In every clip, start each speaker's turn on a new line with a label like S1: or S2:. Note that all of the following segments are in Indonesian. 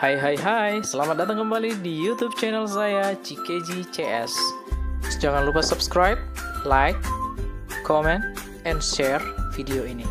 S1: Hai, selamat datang kembali di YouTube channel saya CKG CS. Jangan lupa subscribe, like, comment, and share video ini.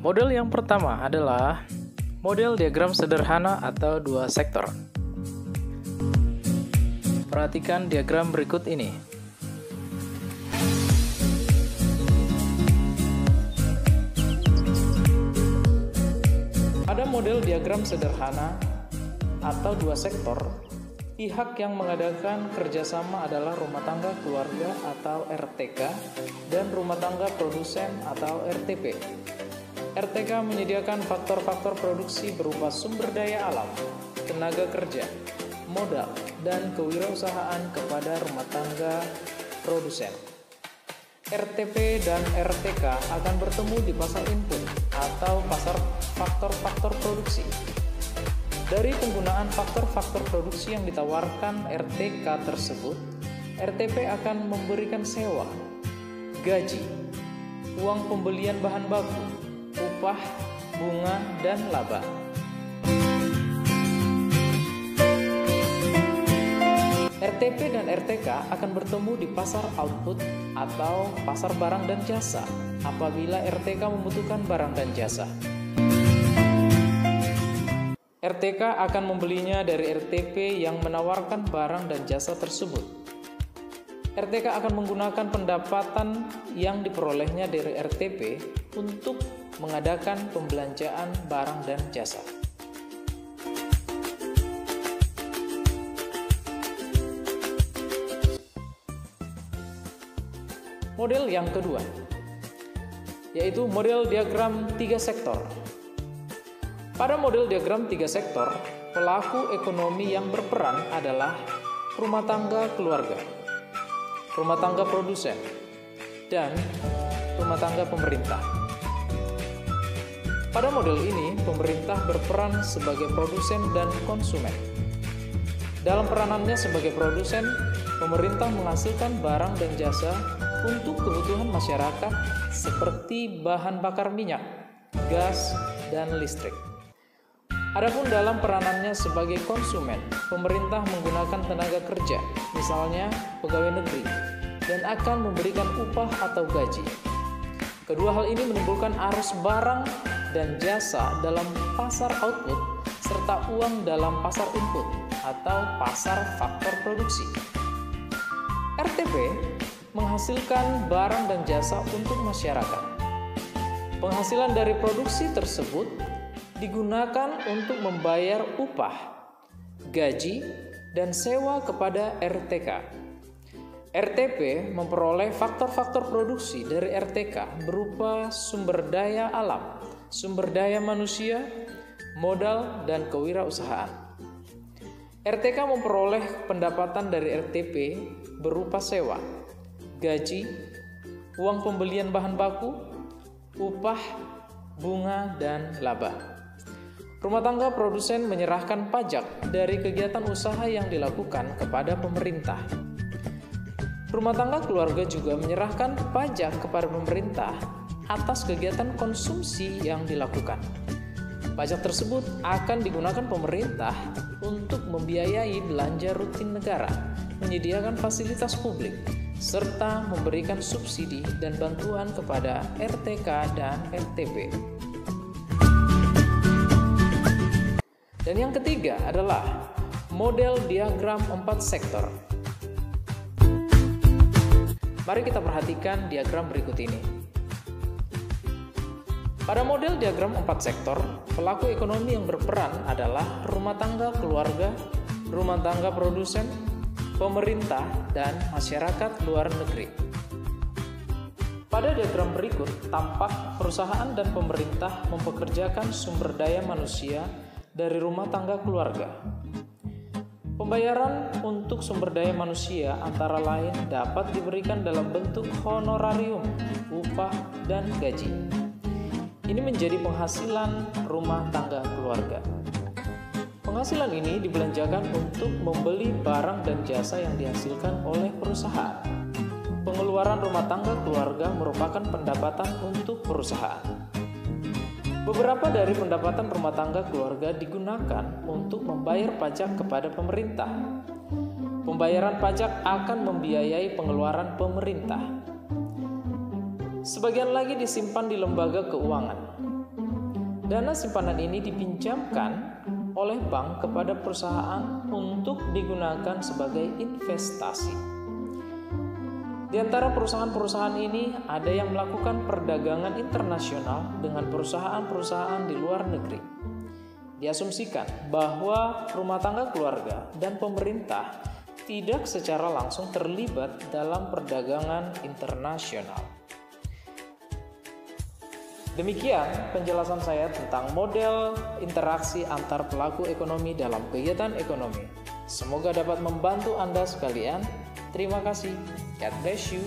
S1: Model yang pertama adalah model diagram sederhana atau dua sektor. Perhatikan diagram berikut ini. Pada model diagram sederhana atau dua sektor, pihak yang mengadakan kerjasama adalah rumah tangga keluarga atau RTK dan rumah tangga produsen atau RTP. RTK menyediakan faktor-faktor produksi berupa sumber daya alam, tenaga kerja, modal, dan kewirausahaan kepada rumah tangga produsen. RTP dan RTK akan bertemu di pasar input atau pasar faktor-faktor produksi. Dari penggunaan faktor-faktor produksi yang ditawarkan RTK tersebut, RTP akan memberikan sewa, gaji, uang pembelian bahan baku, upah, bunga, dan laba. RTP dan RTK akan bertemu di pasar output atau pasar barang dan jasa apabila RTK membutuhkan barang dan jasa. RTK akan membelinya dari RTP yang menawarkan barang dan jasa tersebut. RTK akan menggunakan pendapatan yang diperolehnya dari RTP untuk mengadakan pembelanjaan barang dan jasa. Model yang kedua, yaitu model diagram tiga sektor. Pada model diagram tiga sektor, pelaku ekonomi yang berperan adalah rumah tangga keluarga, rumah tangga produsen, dan rumah tangga pemerintah. Pada model ini, pemerintah berperan sebagai produsen dan konsumen. Dalam peranannya sebagai produsen, pemerintah menghasilkan barang dan jasa untuk kebutuhan masyarakat seperti bahan bakar minyak, gas, dan listrik. Adapun dalam peranannya sebagai konsumen, pemerintah menggunakan tenaga kerja, misalnya pegawai negeri, dan akan memberikan upah atau gaji. Kedua hal ini menimbulkan arus barang dan jasa dalam pasar output serta uang dalam pasar input atau pasar faktor produksi. RTP menghasilkan barang dan jasa untuk masyarakat. Penghasilan dari produksi tersebut digunakan untuk membayar upah, gaji, dan sewa kepada RTK. RTP memperoleh faktor-faktor produksi dari RTK berupa sumber daya alam, sumber daya manusia, modal, dan kewirausahaan. RTK memperoleh pendapatan dari RTP berupa sewa, gaji, uang pembelian bahan baku, upah, bunga, dan laba. Rumah tangga produsen menyerahkan pajak dari kegiatan usaha yang dilakukan kepada pemerintah. Rumah tangga keluarga juga menyerahkan pajak kepada pemerintah atas kegiatan konsumsi yang dilakukan. Pajak tersebut akan digunakan pemerintah untuk membiayai belanja rutin negara, menyediakan fasilitas publik, serta memberikan subsidi dan bantuan kepada RTK dan RTP. Dan yang ketiga adalah model diagram 4 sektor. Mari kita perhatikan diagram berikut ini. Pada model diagram 4 sektor, pelaku ekonomi yang berperan adalah rumah tangga keluarga, rumah tangga produsen, pemerintah, dan masyarakat luar negeri. Pada diagram berikut, tampak perusahaan dan pemerintah mempekerjakan sumber daya manusia dari rumah tangga keluarga. Pembayaran untuk sumber daya manusia antara lain dapat diberikan dalam bentuk honorarium, upah, dan gaji. Ini menjadi penghasilan rumah tangga keluarga. Penghasilan ini dibelanjakan untuk membeli barang dan jasa yang dihasilkan oleh perusahaan. Pengeluaran rumah tangga keluarga merupakan pendapatan untuk perusahaan. Beberapa dari pendapatan rumah tangga keluarga digunakan untuk membayar pajak kepada pemerintah. Pembayaran pajak akan membiayai pengeluaran pemerintah. Sebagian lagi disimpan di lembaga keuangan. Dana simpanan ini dipinjamkan oleh bank kepada perusahaan untuk digunakan sebagai investasi. Di antara perusahaan-perusahaan ini ada yang melakukan perdagangan internasional dengan perusahaan-perusahaan di luar negeri. Diasumsikan bahwa rumah tangga keluarga dan pemerintah tidak secara langsung terlibat dalam perdagangan internasional. Demikian penjelasan saya tentang model interaksi antar pelaku ekonomi dalam kegiatan ekonomi. Semoga dapat membantu Anda sekalian. Terima kasih. God bless you.